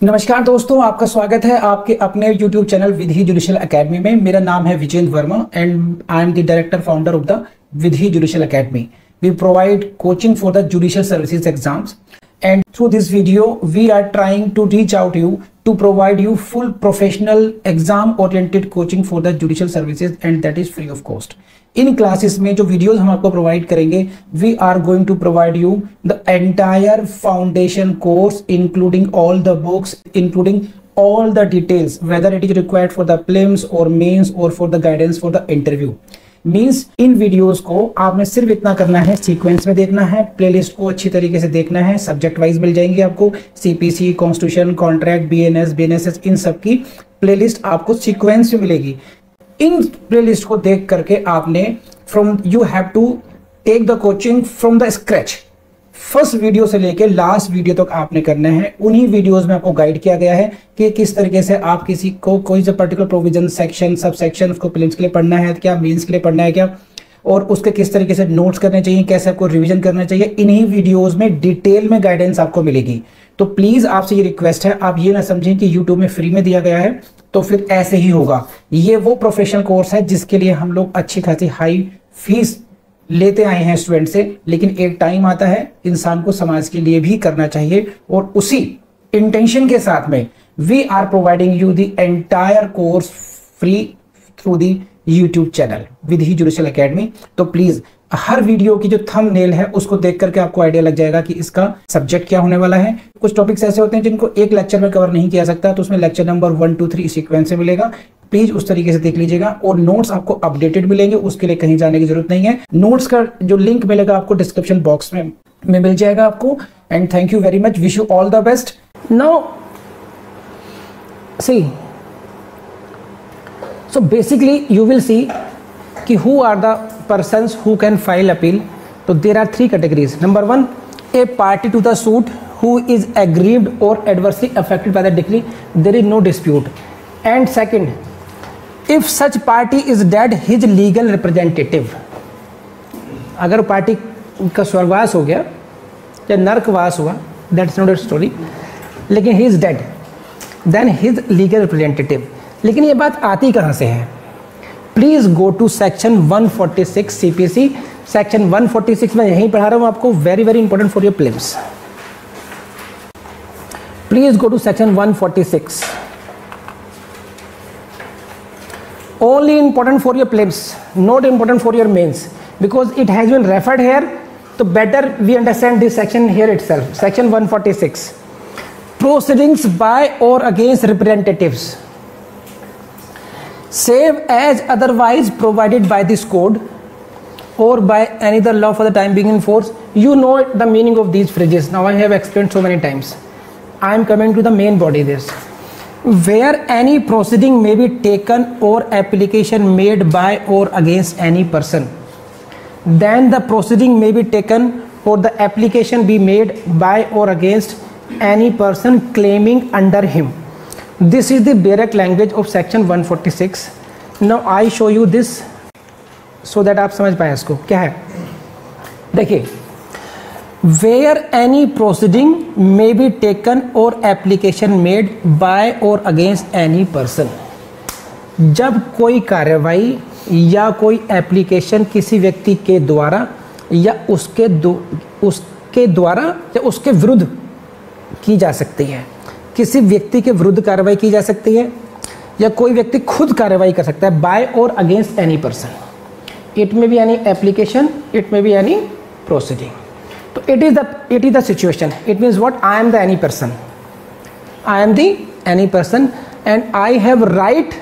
नमस्कार दोस्तों, आपका स्वागत है आपके अपने YouTube channel Vidhi judicial academy में। मेरा नाम है Vijendra Verma and I am the director founder of the Vidhi judicial academy. We provide coaching for the judicial services exams and through this video we are trying to reach out you to provide you full professional exam oriented coaching for the judicial services and that is free of cost. इन classes में जो videos हम आपको provide करेंगे, we are going to provide you the entire foundation course including all the books, including all the details whether it is required for the prelims or mains or for the guidance for the interview. Means in videos को आपने सिर्फ इतना करना है, sequence में देखना है, playlist को अच्छी तरीके से देखना है, सब्जेक्ट वाइज मिल जाएंगे आपको, CPC, constitution, contract, BNS, BNSS, इन सब की प्लेलिस्ट आपको सीक्वेंस में मिलेगी। इन प्लेलिस्ट को देख करके आपने you have to take the coaching from the scratch. First video से लेके लास्ट वीडियो तक आपने करना है। उन्हीं वीडियोस में आपको गाइड किया गया है कि किस तरीके से आप किसी को कोई सा particular provision, section, sub section उसको प्रीलिम्स के लिए पढ़ना है क्या, मेंस के लिए पढ़ना है क्या, और उसके किस तरीके से नोट्स करने चाहिए, कैसे आपको रिवीजन करना चाहिए, इन्हीं वीडियोस में डिटेल में गाइडेंस आपको मिलेगी। तो प्लीज आपसे ये रिक्वेस्ट है, आप ये ना समझें कि यूट्यूब में फ्री में दिया गया है तो फिर ऐसे ही होगा। ये वो प्रोफेशनल कोर्स है जिसके लिए हम लोग अच्छी खासी हाई फीस लेते आए हैं स्टूडेंट से, लेकिन एक टाइम आता है इंसान को समाज के लिए भी करना चाहिए, और उसी इंटेंशन के साथ में we are providing you the entire course free through the YouTube channel Vidhi judicial academy. तो प्लीज हर वीडियो की जो थंबनेल है उसको देख करके आपको आइडिया लग जाएगा कि इसका सब्जेक्ट क्या होने वाला है। कुछ टॉपिक्स ऐसे होते हैं जिनको एक लेक्चर में कवर नहीं किया सकता, तो उसमें लेक्चर नंबर 1, 2, 3 सीक्वेंस से मिलेगा। प्लीज उस तरीके से देख लीजिएगा, और नोट्स आपको अपडेटेड मिलेंगे, उसके लिए कहीं जाने की जरूरत नहीं है। नोट्स का जो लिंक मिलेगा आपको डिस्क्रिप्शन बॉक्स में मिल जाएगा आपको। And thank you very much, wish you all the best. Now see, so basically you will see कि who are the persons who can file appeal. So there are 3 categories. Number 1, a party to the suit who is aggrieved or adversely affected by the decree, there is no dispute. And second, if such party is dead, his legal representative, अगर party का स्वर्गवास हो गया या नरकवास हुआ, that's not a story, लेकिन he is dead, then his legal representative। लेकिन ये बात आती कहाँ से है? Please go to section 146 CPC. Section 146 में यहीं पढ़ा रहा हूँ आपको, very very important for your prelims. Please go to section 146, only important for your prelims, not important for your mains, because it has been referred here, तो better we understand this section here itself. Section 146, proceedings by और against representatives save as otherwise provided by this code or by any other law for the time being in force. You know the meaning of these phrases. Now I have explained so many times. I am coming to the main body this. Where any proceeding may be taken or application made by or against any person, then the proceeding may be taken or the application be made by or against any person claiming under him. This is the direct language of section 146. Now I show you this so that आप समझ पाए इसको क्या है। देखिए, where any proceeding may be taken or application made by or against any person, जब कोई कार्रवाई या कोई एप्लीकेशन किसी व्यक्ति के द्वारा या उसके द्वारा या उसके विरुद्ध की जा सकती है, किसी व्यक्ति के विरुद्ध कार्रवाई की जा सकती है, या कोई व्यक्ति खुद कार्रवाई कर सकता है बाय और against any person. It may be any application, it may be any proceeding. तो it is the situation. It means what? I am the any person, I am the any person and I have right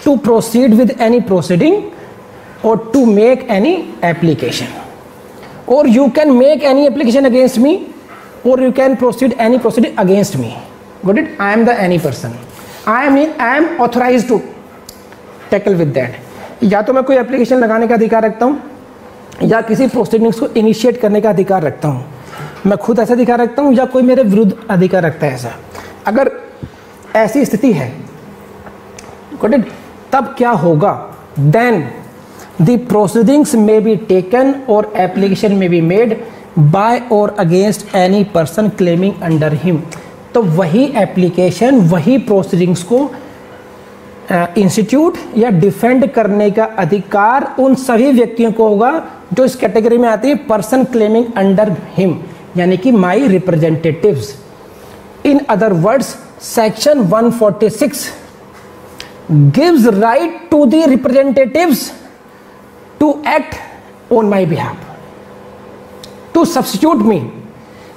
to proceed with any proceeding और to make any application, और you can make any application against me or you can proceed any proceeding against me. Got it? I am the any person. I am authorized to tackle with that. या तो मैं कोई application लगाने का अधिकार रखता हूँ या किसी प्रोसीडिंग्स को इनिशिएट करने का अधिकार रखता हूँ। मैं खुद ऐसा अधिकार रखता हूँ या कोई मेरे विरुद्ध अधिकार रखता है ऐसा। अगर ऐसी स्थिति है, got it? तब क्या होगा? Then the proceedings may be taken or application may be made by or against any person claiming under him. तो वही एप्लीकेशन, वही प्रोसीडिंग्स को इंस्टीट्यूट या डिफेंड करने का अधिकार उन सभी व्यक्तियों को होगा जो इस कैटेगरी में आती है, पर्सन क्लेमिंग अंडर हिम, यानी कि my representatives. In other words, section 146 gives right to the representatives to act on my behalf, to substitute me.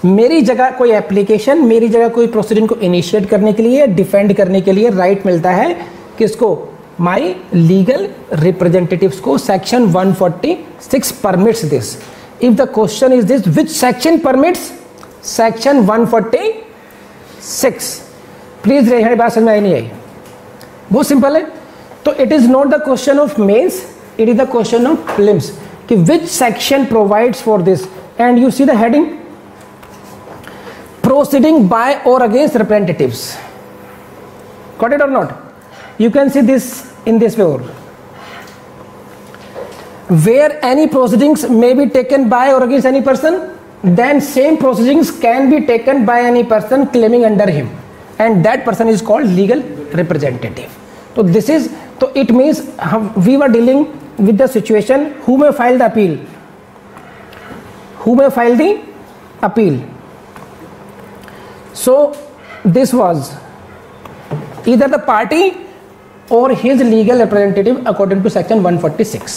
मेरी जगह कोई एप्लीकेशन, मेरी जगह कोई प्रोसीडिंग को इनिशिएट करने के लिए, डिफेंड करने के लिए राइट मिलता है किसको? माई लीगल रिप्रेजेंटेटिव्स को। Section 146 permits this. If the question is this, which section permits? Section 146। Please रही बात समझ में आई नहीं आई? बहुत सिंपल है। तो it is not the question of mains, it is the question of prelims कि which section provides for this. And you see the heading, proceeding by or against representatives. Got it or not? You can see this in this way. Where any proceedings may be taken by or against any person, then same proceedings can be taken by any person claiming under him, and that person is called legal representative. So this is, so it means we were dealing with the situation who may file the appeal, who may file the appeal. So this was either the party or his legal representative according to section 146.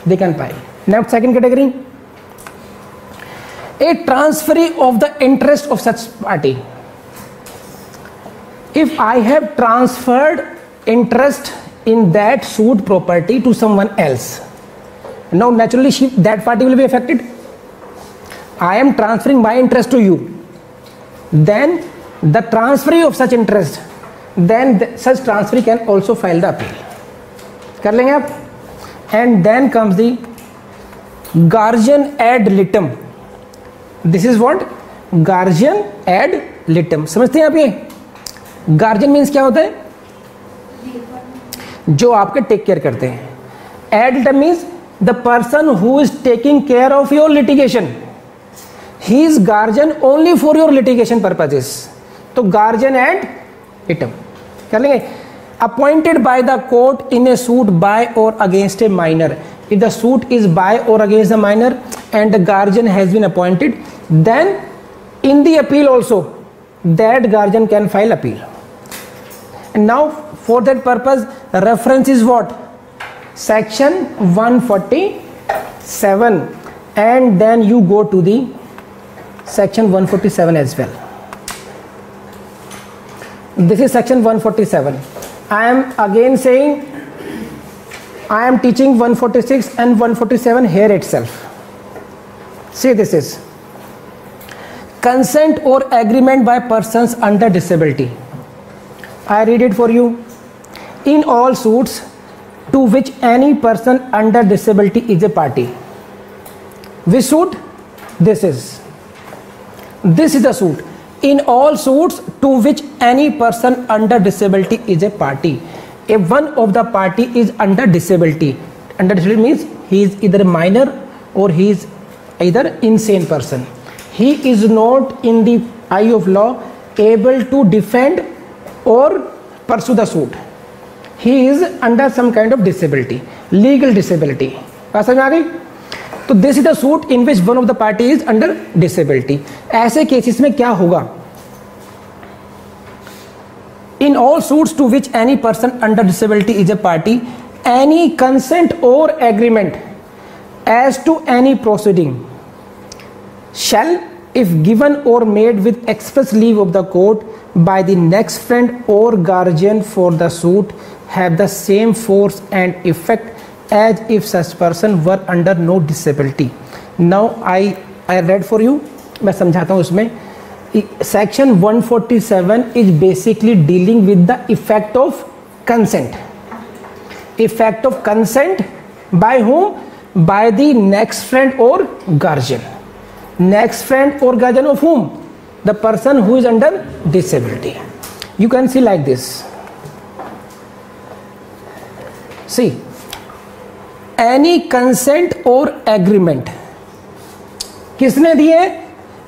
They can file. Now second category, a transferee of the interest of such party. If I have transferred interest in that suit property to someone else, now naturally that party will be affected. I am transferring my interest to you. Then the transferee of such interest, then such transferee can also file the appeal. कर लेंगे आप? And then comes the guardian ad litem. This is what? Guardian ad litem. समझते हैं आप ये? Guardian means क्या होता है? जो आपके टेक केयर करते हैं. Ad litem means the person who is taking care of your litigation. He is guardian only for your litigation purposes. तो guardian ad litem कर लेंगे. Appointed by the court in a suit by or against a minor. If the suit is by or against the minor and the guardian has been appointed, then in the appeal also that guardian can file appeal. And now for that purpose reference is what? Section 147, and then you go to the section 147 as well. This is section 147. I am again saying I am teaching 146 and 147 here itself. See, this is consent or agreement by persons under disability. I read it for you. In all suits to which any person under disability is a party. Which suit? This is the suit. In all suits to which any person under disability is a party. If one of the party is under disability means he is either minor or he is either insane person. He is not in the eye of law able to defend or pursue the suit. He is under some kind of disability, legal disability. बात समझ में आ गई? तो this is the suit in which one of the party is under disability. ऐसे cases में क्या होगा? In all suits to which any person under disability is a party, any consent or agreement as to any proceeding shall, if given or made with express leave of the court by the next friend or guardian for the suit, have the same force and effect as if such person were under no disability. Now I read for you. मैं समझाता हूँ उसमें. Section 147 is basically dealing with the effect of consent. Effect of consent by whom? By the next friend or guardian. Next friend or guardian of whom? The person who is under disability. You can see like this. See, any consent or agreement किसने दिए?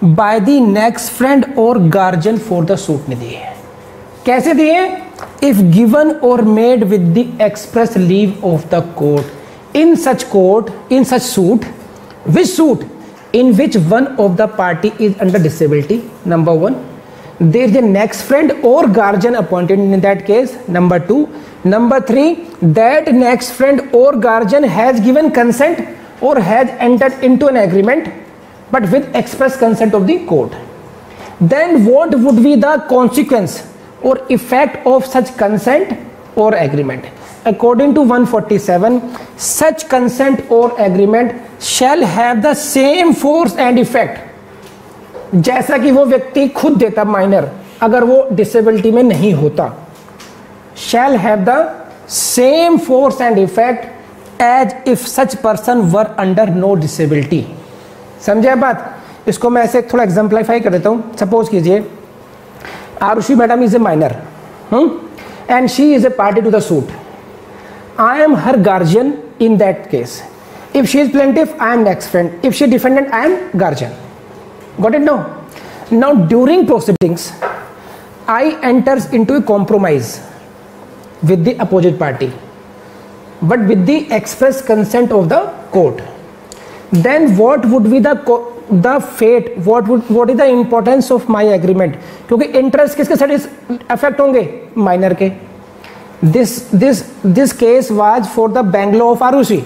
By the next friend और guardian for the suit ने दिए। कैसे दिए? If given or made with the express leave of the court in such suit, which suit in which one of the party is under disability, number 1, there is a next friend or guardian appointed in that case, number 2, number 3, that next friend or guardian has given consent or has entered into an agreement but with express consent of the court. Then what would be the consequence or effect of such consent or agreement? According to 147, such consent or agreement shall have the same force and effect, जैसा कि वो व्यक्ति खुद देता minor अगर वो disability में नहीं होता, shall have the same force and effect as if such person were under no disability। समझे बात? इसको मैं ऐसे थोड़ा एग्जाम्पलीफाई कर देता हूँ। सपोज कीजिए Arushi madam is a minor and she is a party to the suit. I am her guardian in that case. If she is plaintiff, I am next friend. If she is defendant, I am guardian. Got it now? Now during proceedings, I enters into a compromise with the opposite party, but with the express consent of the court. Then what would be the fate? What is the importance of my agreement? क्योंकि interest किसके साथ affect होंगे? Minor के। This case was for the bungalow of Arushi.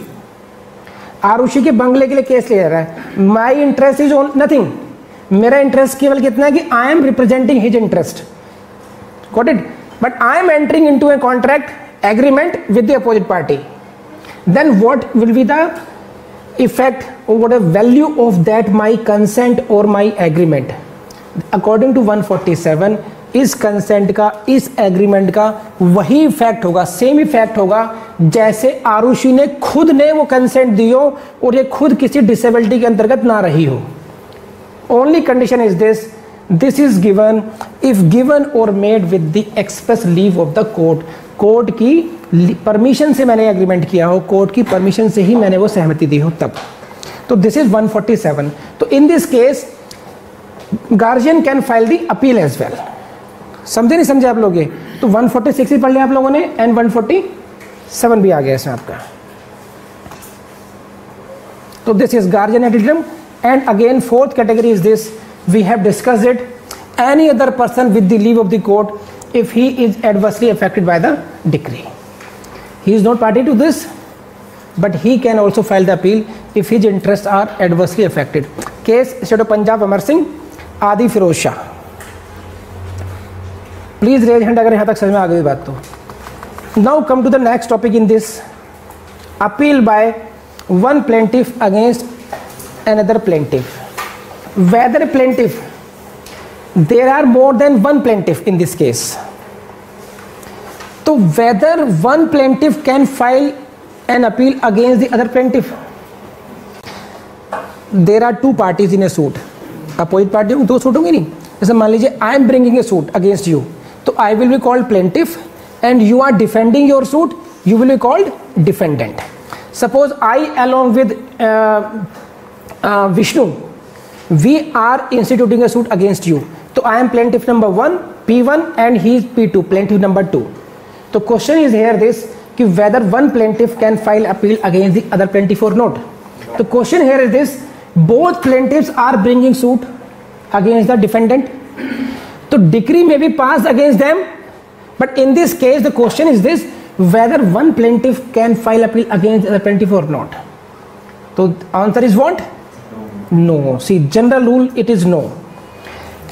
Arushi के बंगले के लिए case ले रहा है। My interest is on nothing। मेरा इंटरेस्ट केवल कितना है कि I am representing his interest। Got it? But I am entering into a contract agreement with the opposite party. Then what will be the effect or what the value of that my consent or my agreement? According to 147, इस consent का, इस agreement का वही effect होगा, same effect होगा जैसे आरुषि ने खुद ने वो कंसेंट दी हो और ये खुद किसी डिसेबिलिटी के अंतर्गत ना रही हो। Only condition is this is given if given or made with the express leave of the court. Court की परमिशन से मैंने एग्रीमेंट किया हो, कोर्ट की परमिशन से ही मैंने वो सहमति दी हो तब। तो दिस इज 147। तो in this case guardian can file the appeal as well. समझे नहीं समझे आप लोग? ये तो 146 ही पढ़ लिया आप लोगों ने एंड 147 भी आ गया इसमें आपका। तो this is guardian ad litem and again fourth category is this, we have discussed it, any other person with the leave of the court if he is adversely affected by the decree. He is not party to this but he can also file the appeal if his interest are adversely affected. Case state of Punjab Amar Singh आदि Firoz Shah. Please raise hand अगर यहां तक समझ में आ गई बात तो। Now come to the next topic in this, appeal by one plaintiff against another plaintiff. Whether plaintiff, there are more than one plaintiff in this case. तो whether one plaintiff can file an appeal against the other plaintiff. There are two parties in a suit. Opposite party दो suit होंगे नहीं। जैसे मान लीजिए I am bringing a suit against you, तो I will be called plaintiff and you are defending your suit, you will be called defendant. Suppose I along with Vishnu, we are instituting a suit against you, तो I am plaintiff number 1 P1 and he is P2 plaintiff number 2। तो question is here this कि whether one plaintiff can file appeal against the other plaintiff or not। तो question here is this, both plaintiffs are bringing suit against the defendant, तो decree may be passed against them, but in this case the question is this, whether one plaintiff can file appeal against the other plaintiff or not। तो answer is what? No। See, general rule it is no।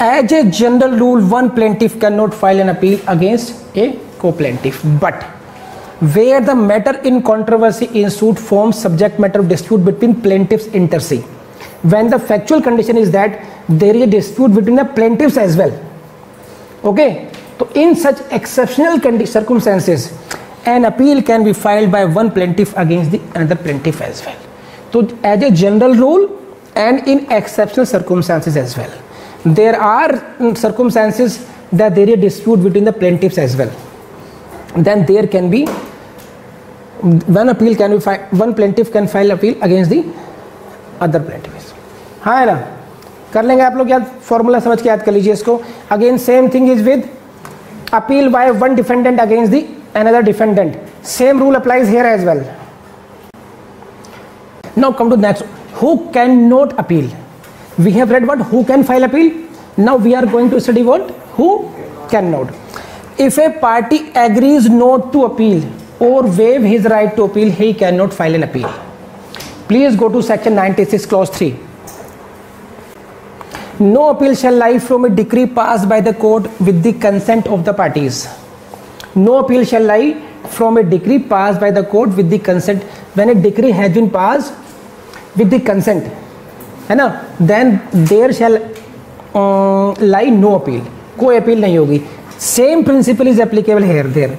As a general rule, one plaintiff cannot file an appeal against a co-plaintiff, but where the matter in controversy in suit forms subject matter of dispute between plaintiffs inter se, when the factual condition is that there is a dispute between the plaintiffs as well, okay, so in such exceptional circumstances an appeal can be filed by one plaintiff against the another plaintiff as well। So as a general rule and in exceptional circumstances as well, there are circumstances that there is a dispute between the plaintiffs as well, then there can be one appeal can be one plaintiff can file appeal against the other plaintiffs। हाँ है ना, कर लेंगे आप लोग, याद formula समझ के याद कर लीजिए इसको। Again same thing is with appeal by one defendant against the another defendant, same rule applies here as well. Now come to next, who can not appeal. We have read what who can file appeal, now we are going to study what who can not. If a party agrees not to appeal or waive his right to appeal, he cannot file an appeal. Please go to section 96 clause 3. No appeal shall lie from a decree passed by the court with the consent of the parties. No appeal shall lie from a decree passed by the court with the consent. When a decree has been passed with the consent, है ना, then there shall lie no appeal. कोई appeal नहीं होगी। Same principle is applicable here there.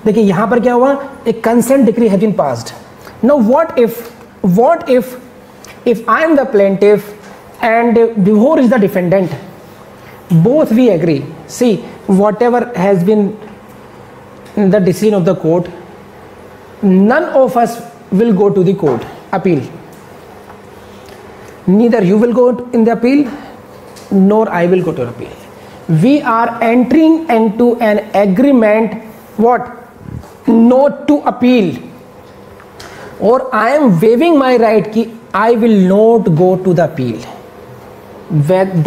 देखिए यहां पर क्या हुआ, एक consent decree has been passed. Now what if I am the plaintiff and before is the defendant, both we agree, see whatever has been the decision of the court, none of us will go to the court appeal, neither you will go in the appeal nor I will go to appeal. We are entering into an agreement what, not to appeal, or I am waiving my right ki I will not go to the appeal.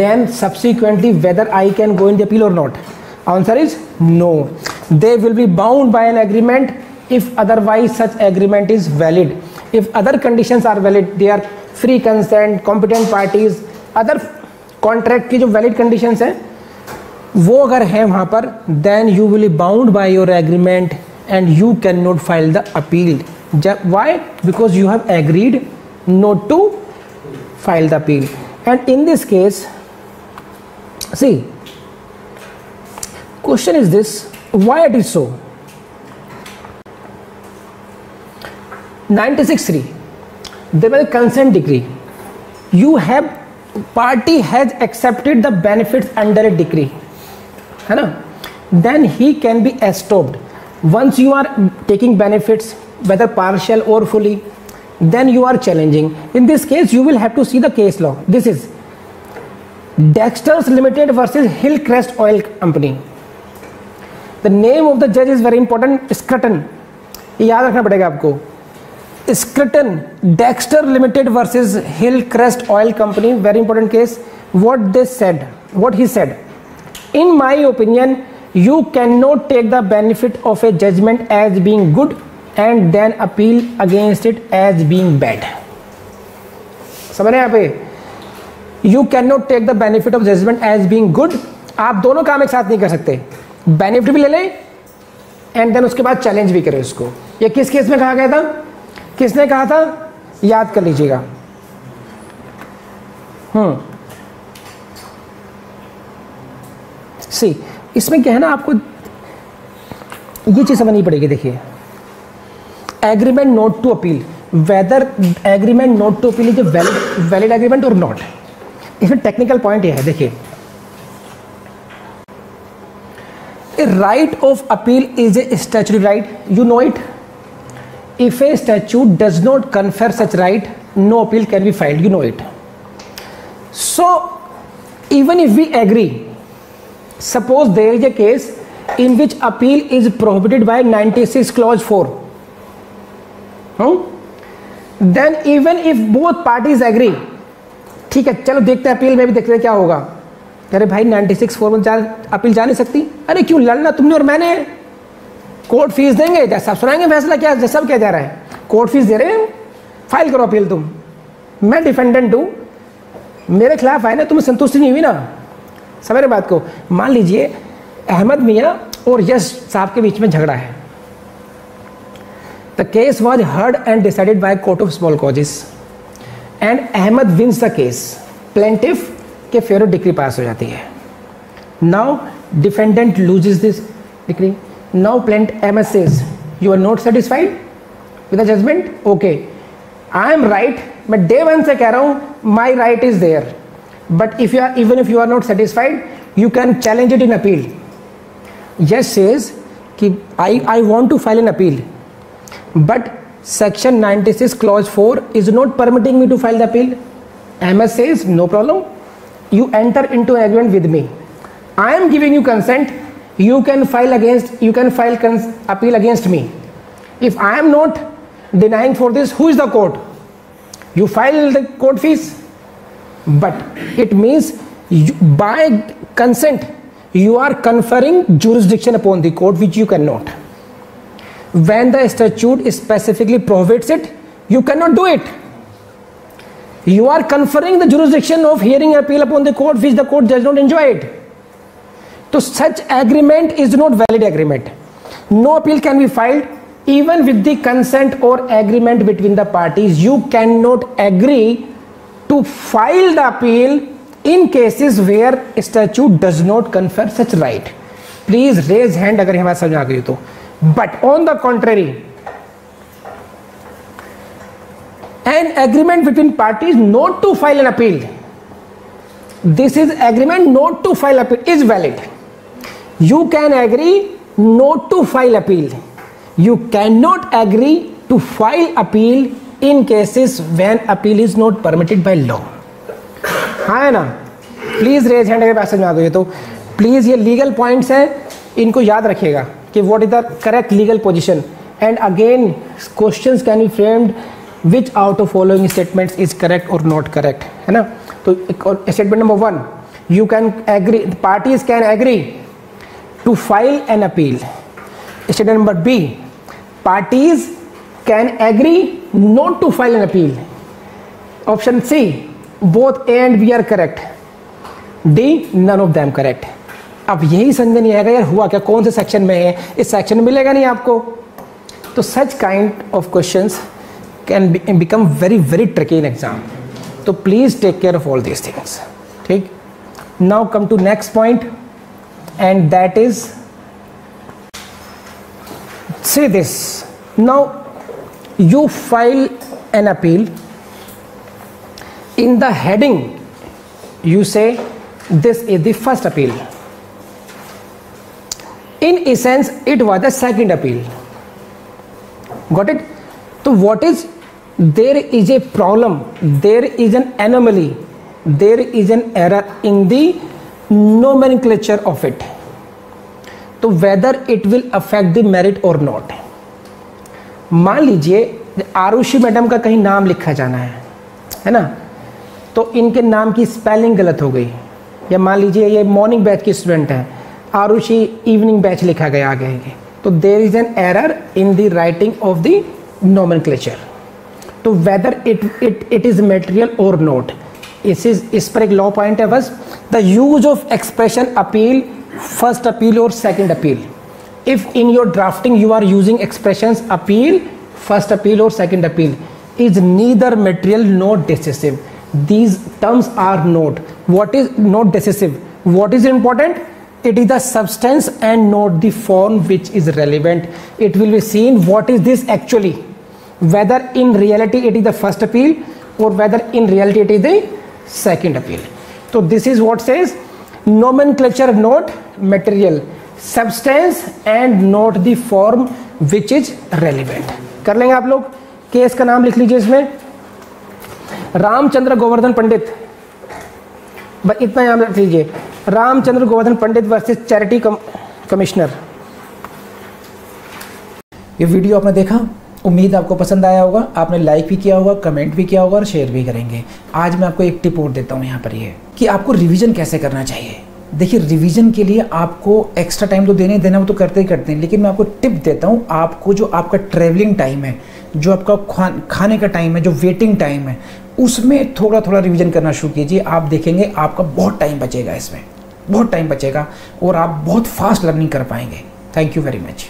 Then subsequently whether I can go in the appeal or not, answer is no. They will be bound by an agreement if otherwise such agreement is valid. If other conditions are valid, they are free consent, competent parties, other contract की जो valid conditions हैं वो अगर है वहां पर, then you will be bound by your agreement and you cannot file the appeal. Why? Because you have agreed not to file the appeal. And in this case, see, question is this, why it is so? 96(3), there was a consent decree. You have, party has accepted the benefits under a decree, है ना, then he can be estopped. Once you are taking benefits whether partial or fully, then you are challenging. In this case you will have to see the case law. This is Dexter's Limited versus Hillcrest Oil Company. The name of the judge is very important, Scruton, ये याद रखना पड़ेगा आपको। Scruton, Dexter Limited versus Hillcrest Oil Company, very important case. What they said, what he said, in my opinion you cannot take the benefit of a judgment as being good and then appeal against it as being bad. समझ रहे हैं यहाँ पे, you cannot take the benefit of judgment as being good, आप दोनों काम एक साथ नहीं कर सकते, बेनिफिट भी ले लें एंड देन उसके बाद चैलेंज भी करें उसको। ये किस केस में कहा गया था, किसने कहा था, याद कर लीजिएगा। सी इसमें क्या है ना, आपको ये चीज समझनी पड़ेगी। देखिए agreement not to appeal, whether agreement not to appeal is valid agreement और नॉट, इसमें टेक्निकल पॉइंट ये है। देखिए a right of appeal is a statutory right, you know it. If a statute does not confer such right, no appeal can be filed, you know it. So even if we agree, suppose there is a case in which appeal is prohibited by 96 clause 4, then even if both parties agree, ठीक है चलो देखते हैं appeal में भी देखते हैं क्या होगा। अरे भाई 96 4 में अपील जा नहीं सकती, अरे क्यों लड़ना तुमने और मैंने, कोर्ट फीस देंगे, जैसा सुनाएंगे फैसला, क्या जैसा क्या जा रहा है, कोर्ट फीस दे रहे हैं, फाइल करो अपील तुम, मैं डिफेंडेंट हूं, मेरे खिलाफ है ना, तुम्हें संतुष्टि नहीं हुई ना। समझ रहे बात को। मान लीजिए अहमद मियां और यश साहब के बीच में झगड़ा है, the case was heard and decided by court of small causes and Ahmed wins the case, plaintiff के फेवर डिक्री पास हो जाती है। Now defendant loses this decree, now plaint Ahmed says you are not satisfied with the judgement, okay I am right, मैं day one से कह रहा हूं my right is there, but even if you are not satisfied, you can challenge it in appeal. Yes says कि I want to file an appeal, but section 96 clause 4 is not permitting me to file the appeal. MS says no problem, you enter into an agreement with me. I am giving you consent. You can file appeal against me. If I am not denying for this, who is the court? You file the court fees. But it means by consent you are conferring jurisdiction upon the court, which you cannot. When the statute specifically prohibits it, you cannot do it. You are conferring the jurisdiction of hearing appeal upon the court, which the court does not enjoy it. So such agreement is not valid agreement. No appeal can be filed even with the consent or agreement between the parties. You cannot agree to file the appeal in cases where statute does not confer such right. Please raise hand अगर हमारा समझ आ गई तो. But on the contrary, an agreement between parties not to file an appeal, this is agreement not to file appeal, is valid. You can agree not to file appeal. You cannot agree to file appeal in cases when appeal is not permitted by law. हाँ है ना. Please raise hand अगर passage में आ गई तो please ये legal points हैं, इनको याद रखिएगा कि what is the correct legal position. And again questions can be framed which out of following statements is correct और नॉट करेक्ट, है ना. तो statement number 1, you can agree, parties can agree to file an appeal. Statement number B, parties can agree not to file an appeal. Option C, both A and B are correct. D, none of them correct. अब यही समझ में नहीं आएगा यार हुआ क्या, कौन से सेक्शन में है, इस सेक्शन में मिलेगा नहीं आपको. तो such kind of questions can become very very tricky in exam. तो please take care of all these things. ठीक. Now come to next point, and that is, say this. Now you file an appeal. In the heading you say this is the first appeal. In essence it was the second appeal. Got it? So what is, there is a problem, there is an anomaly, there is an error in the nomenclature of it. तो whether it will affect the merit or not. मान लीजिए Arushi madam का कहीं नाम लिखा जाना है ना, तो इनके नाम की स्पेलिंग गलत हो गई, या मान लीजिए ये मॉर्निंग बैच की स्टूडेंट है, आरुषि इवनिंग बैच लिखा गया आगे, तो there is an error in the writing of the nomenclature. तो वेदर इट इज मटेरियल और नॉट, इस पर एक लॉ पॉइंट है बस. The use of expression appeal, first appeal और second appeal. If in your drafting you are using expressions appeal, first appeal or second appeal, is neither material nor decisive. These terms are not. What is not decisive? What is important? It is the substance and not the form which is relevant. It will be seen what is this actually, whether in reality it is the first appeal or whether in reality it is the second appeal. So this is what says nomenclature not material, substance and not the form which is relevant. कर लेंगे आप लोग. Case का नाम लिख लीजिए इसमें, रामचंद्र गोवर्धन पंडित, बस इतना नाम लिख लीजिए, रामचंद्र गोवर्धन पंडित वर्सेस चैरिटी कमिश्नर. ये वीडियो आपने देखा, उम्मीद आपको पसंद आया होगा, आपने लाइक भी किया होगा, कमेंट भी किया होगा और शेयर भी करेंगे. आज मैं आपको एक टिप और देता हूँ यहाँ पर, ये कि आपको रिवीजन कैसे करना चाहिए. देखिए रिवीजन के लिए आपको एक्स्ट्रा टाइम तो देना, वो तो करते ही करते हैं, लेकिन मैं आपको टिप देता हूँ. आपको जो आपका ट्रैवलिंग टाइम है, जो आपका खाने का टाइम है, जो वेटिंग टाइम है, उसमें थोड़ा थोड़ा रिवीजन करना शुरू कीजिए. आप देखेंगे आपका बहुत टाइम बचेगा, इसमें बहुत टाइम बचेगा और आप बहुत फास्ट लर्निंग कर पाएंगे. Thank you very much.